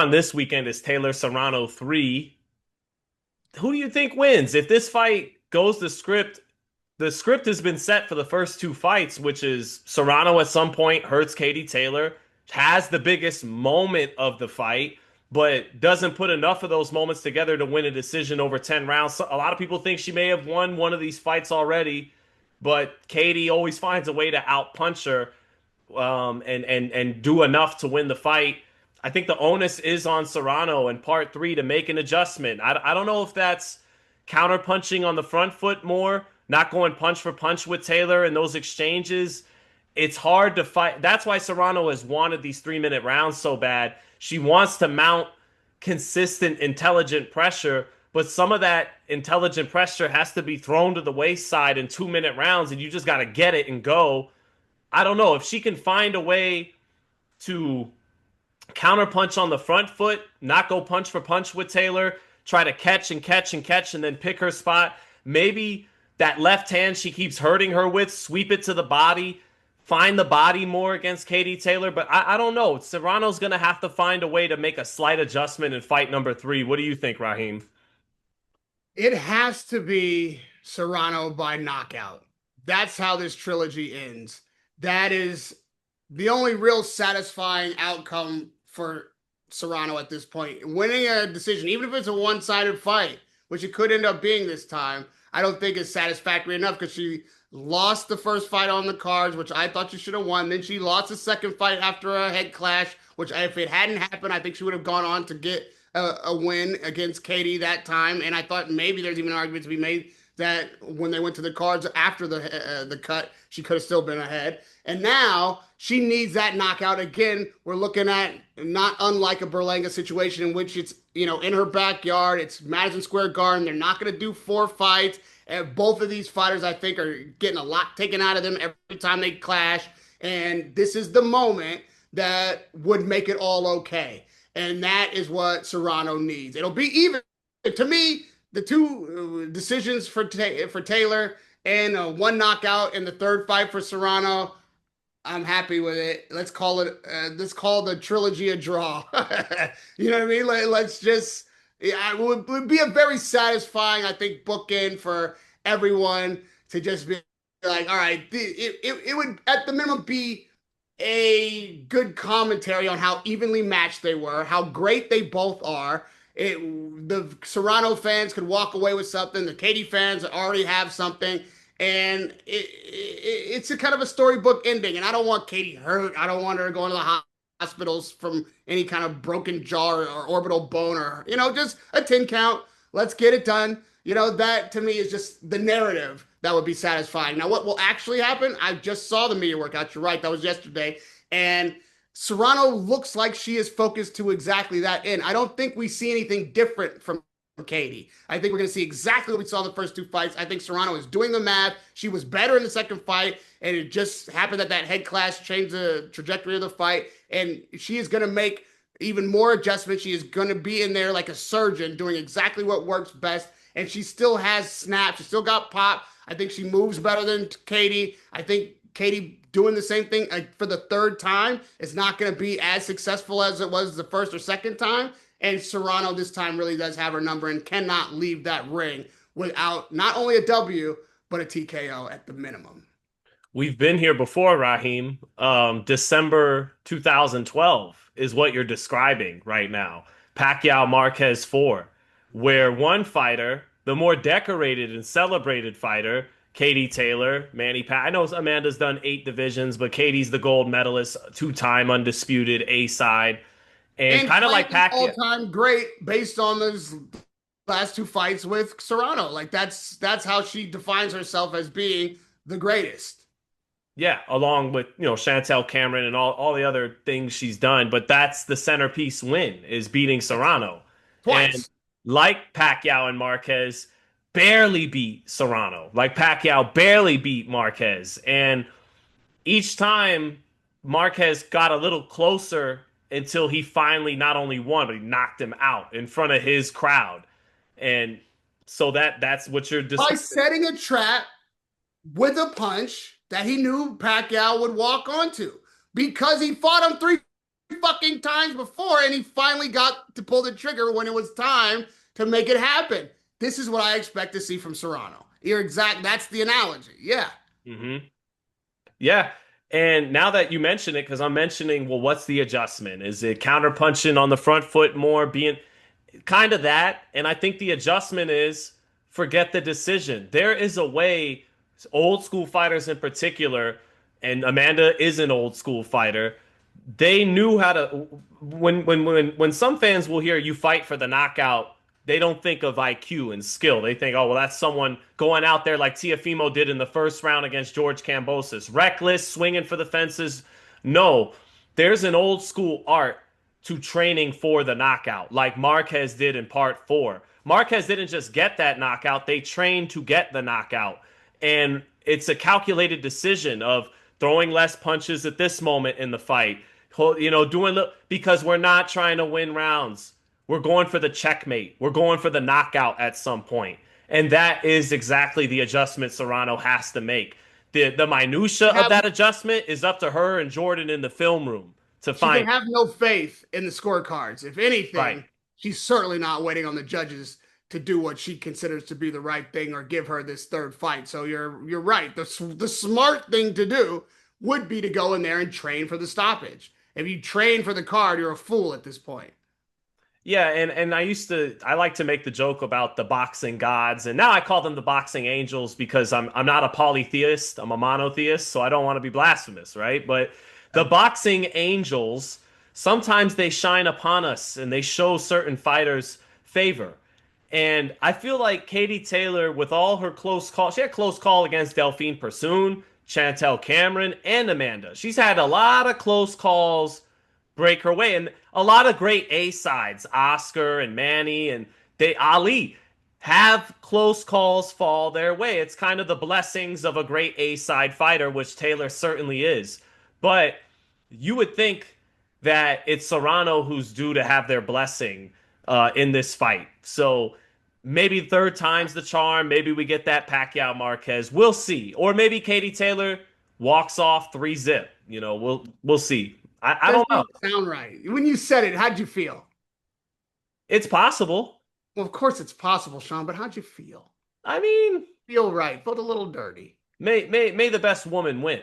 on this weekend is Taylor-Serrano 3. Who do you think wins? If this fight goes the script has been set for the first two fights, which is Serrano at some point hurts Katie Taylor, has the biggest moment of the fight, but doesn't put enough of those moments together to win a decision over 10 rounds. So a lot of people think she may have won one of these fights already, but Katie always finds a way to outpunch her and do enough to win the fight. I think the onus is on Serrano in part three to make an adjustment. I don't know if that's counter punching on the front foot more, not going punch for punch with Taylor in those exchanges. It's hard to fight. That's why Serrano has wanted these 3 minute rounds so bad. She wants to mount consistent, intelligent pressure, but some of that intelligent pressure has to be thrown to the wayside in 2 minute rounds, and you just got to get it and go. I don't know if she can find a way to counter punch on the front foot, not go punch for punch with Taylor, try to catch and catch and catch and then pick her spot. Maybe that left hand she keeps hurting her with, sweep it to the body, find the body more against Katie Taylor. But I don't know. Serrano's going to have to find a way to make a slight adjustment in fight number three. What do you think, Raheem? It has to be Serrano by knockout. That's how this trilogy ends. That is the only real satisfying outcome for Serrano at this point. Winning a decision, even if it's a one-sided fight, which it could end up being this time, I don't think is satisfactory enough because she lost the first fight on the cards, which I thought she should have won. Then she lost the second fight after a head clash, which if it hadn't happened, I think she would have gone on to get a win against Katie that time. And I thought maybe there's even an argument to be made that when they went to the cards after the cut, she could have still been ahead. And now she needs that knockout again. We're looking at not unlike a Berlanga situation in which it's in her backyard. It's Madison Square Garden. They're not going to do 4 fights. And both of these fighters, I think, are getting a lot taken out of them every time they clash. And this is the moment that would make it all okay. And that is what Serrano needs. It'll be even to me. The two decisions for Taylor and one knockout in the third fight for Serrano. I'm happy with it. Let's call it. Let's call the trilogy a draw. You know what I mean? Let's just. Yeah, it would be a very satisfying, I think, bookend for everyone to just be like, all right, it would at the minimum be a good commentary on how evenly matched they were, how great they both are. The Serrano fans could walk away with something. The Katie fans already have something, and it's a kind of a storybook ending. And I don't want Katie hurt. I don't want her going to the hospitals from any kind of broken jaw or orbital bone or just a 10 count. Let's get it done. That to me is just the narrative that would be satisfying. Now, what will actually happen? I just saw the media workout. You're right. That was yesterday. And Serrano looks like she is focused to exactly that end. I don't think we see anything different from Katie. I think we're going to see exactly what we saw in the first two fights. I think Serrano is doing the math. She was better in the second fight, and it just happened that head clash changed the trajectory of the fight. And she is going to make even more adjustments. She is going to be in there like a surgeon, doing exactly what works best. And she still has snaps. She still got pop. I think she moves better than Katie. I think Katie doing the same thing for the third time is not going to be as successful as it was the first or second time. And Serrano this time really does have her number and cannot leave that ring without not only a W, but a TKO at the minimum. We've been here before, Raheem. December 2012 is what you're describing right now. Pacquiao-Marquez 4, where one fighter, the more decorated and celebrated fighter, Katie Taylor, Manny Pacquiao. I know Amanda's done 8 divisions, but Katie's the gold medalist, two-time undisputed A side, and And kind of like playing Pacquiao. all-time great based on those last two fights with Serrano. Like that's how she defines herself as being the greatest. Yeah, along with Chantel Cameron and all the other things she's done, but that's the centerpiece win is beating Yes. Serrano, and Twice. like Pacquiao and Marquez, barely beat Serrano. Like Pacquiao barely beat Marquez, and each time Marquez got a little closer until he finally not only won but he knocked him out in front of his crowd, and so that's what you're By describing. setting a trap with a punch that he knew Pacquiao would walk onto because he fought him three fucking times before, and he finally got to pull the trigger when it was time to make it happen. This is what I expect to see from Serrano. You're exact. That's the analogy. Yeah. Mm-hmm. Yeah. And now that you mention it, because I'm mentioning, well, what's the adjustment? Is it counterpunching on the front foot more, being kind of that? And I think the adjustment is forget the decision. There is a way, old school fighters in particular, and Amanda is an old school fighter. They knew how to when some fans will hear you fight for the knockout, they don't think of IQ and skill. They think, oh well, that's someone going out there like Tiafimo did in the first round against George Kambosos, reckless, swinging for the fences. No, there's an old school art to training for the knockout, like Marquez did in part four. Marquez didn't just get that knockout, they trained to get the knockout. And it's a calculated decision of throwing less punches at this moment in the fight, doing because we're not trying to win rounds. We're going for the checkmate. We're going for the knockout at some point. And that is exactly the adjustment Serrano has to make. The minutia of Have that adjustment is up to her and Jordan in the film room to She can find. have no faith in the scorecards. If Right. anything, she's certainly not waiting on the judges to do what she considers to be the right thing or give her this third fight. So you're right. The smart thing to do would be to go in there and train for the stoppage. If you train for the card, you're a fool at this point. Yeah, and I like to make the joke about the boxing gods, and now I call them the boxing angels because I'm not a polytheist, I'm a monotheist, so I don't want to be blasphemous, right? But the boxing angels sometimes they shine upon us and they show certain fighters favor. And I feel like Katie Taylor, with all her close calls, she had a close call against Delphine Persoon, Chantel Cameron, and Amanda. She's had a lot of close calls break her way. And a lot of great A sides, Oscar and Manny and they Ali have close calls fall their way. It's kind of the blessings of a great A side fighter, which Taylor certainly is. But you would think that it's Serrano who's due to have their blessing in this fight. So maybe third time's the charm. Maybe we get that Pacquiao Marquez. We'll see. Or maybe Katie Taylor walks off 3-zip. We'll see. I don't know. Doesn't sound right. When you said it, how'd you feel? It's possible. Well, of course it's possible, Sean, but how'd you feel? I mean, Feel right. Felt a little dirty. may the best woman win.